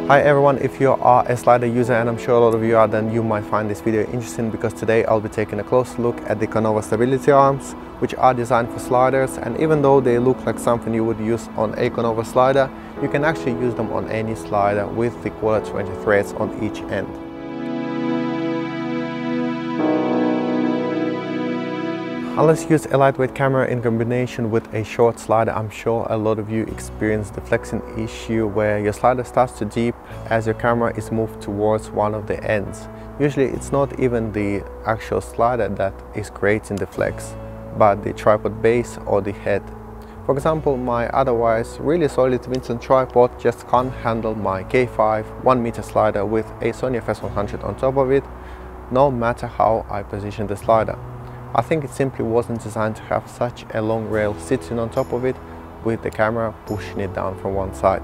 Hi everyone, if you are a slider user, and I'm sure a lot of you are, then you might find this video interesting because today I'll be taking a closer look at the Konova stability arms, which are designed for sliders. And even though they look like something you would use on a Konova slider, you can actually use them on any slider with the quarter 20 threads on each end. Unless you use a lightweight camera in combination with a short slider, I'm sure a lot of you experience the flexing issue where your slider starts to dip as your camera is moved towards one of the ends. Usually it's not even the actual slider that is creating the flex, but the tripod base or the head. For example, my otherwise really solid Vincent tripod just can't handle my K5 1 meter slider with a Sony FS100 on top of it, no matter how I position the slider. I think it simply wasn't designed to have such a long rail sitting on top of it with the camera pushing it down from one side.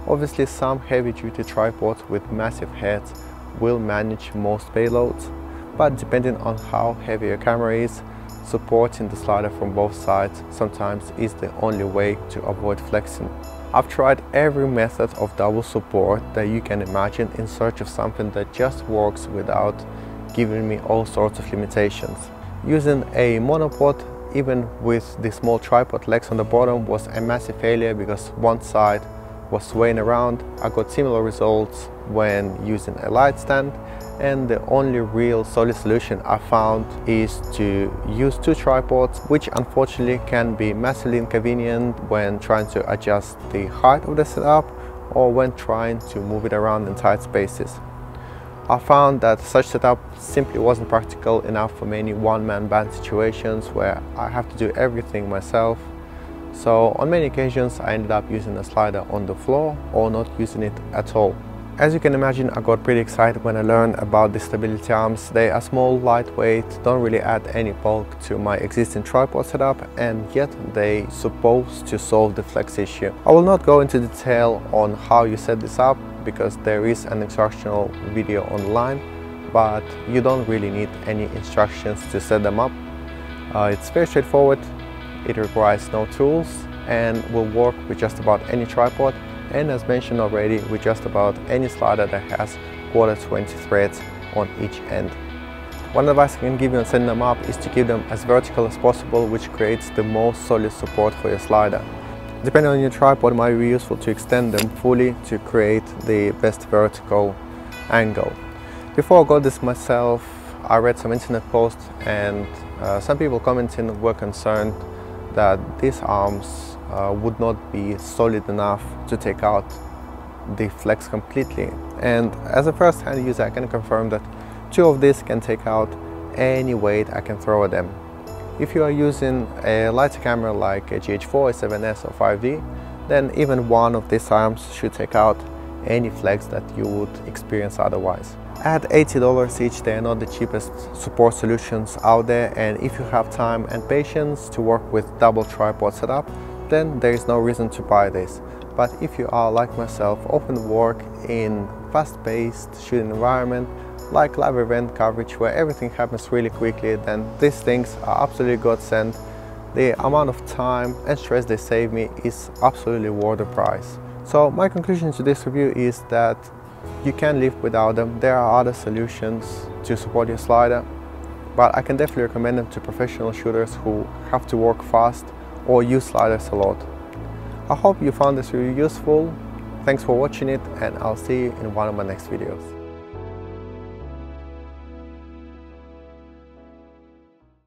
Obviously, some heavy-duty tripods with massive heads will manage most payloads, but depending on how heavy your camera is, supporting the slider from both sides sometimes is the only way to avoid flexing. I've tried every method of double support that you can imagine in search of something that just works without giving me all sorts of limitations. Using a monopod, even with the small tripod legs on the bottom, was a massive failure because one side was swaying around. I got similar results when using a light stand, and the only real solid solution I found is to use two tripods, which unfortunately can be massively inconvenient when trying to adjust the height of the setup or when trying to move it around in tight spaces. I found that such setup simply wasn't practical enough for many one-man band situations where I have to do everything myself. So on many occasions I ended up using a slider on the floor or not using it at all. As you can imagine, I got pretty excited when I learned about the stability arms. They are small, lightweight, don't really add any bulk to my existing tripod setup, and yet they supposed to solve the flex issue. I will not go into detail on how you set this up because there is an instructional video online, but you don't really need any instructions to set them up. It's very straightforward, it requires no tools and will work with just about any tripod, and as mentioned already, with just about any slider that has quarter 20 threads on each end. One advice I can give you on setting them up is to keep them as vertical as possible, which creates the most solid support for your slider. Depending on your tripod, it might be useful to extend them fully to create the best vertical angle. Before I got this myself, I read some internet posts, and some people commenting were concerned that these arms would not be solid enough to take out the flex completely. And as a first-hand user, I can confirm that two of these can take out any weight I can throw at them. If you are using a lighter camera like a GH4, a 7S or 5D, then even one of these arms should take out any flex that you would experience otherwise. At $80 each, they are not the cheapest support solutions out there, and if you have time and patience to work with double tripod setup, then there is no reason to buy this. But if you are like myself, open to work in fast-paced shooting environment like live event coverage where everything happens really quickly, then these things are absolutely godsend. The amount of time and stress they save me is absolutely worth the price. So my conclusion to this review is that you can live without them. There are other solutions to support your slider, but I can definitely recommend them to professional shooters who have to work fast or use sliders a lot. I hope you found this review useful. Thanks for watching it, and I'll see you in one of my next videos.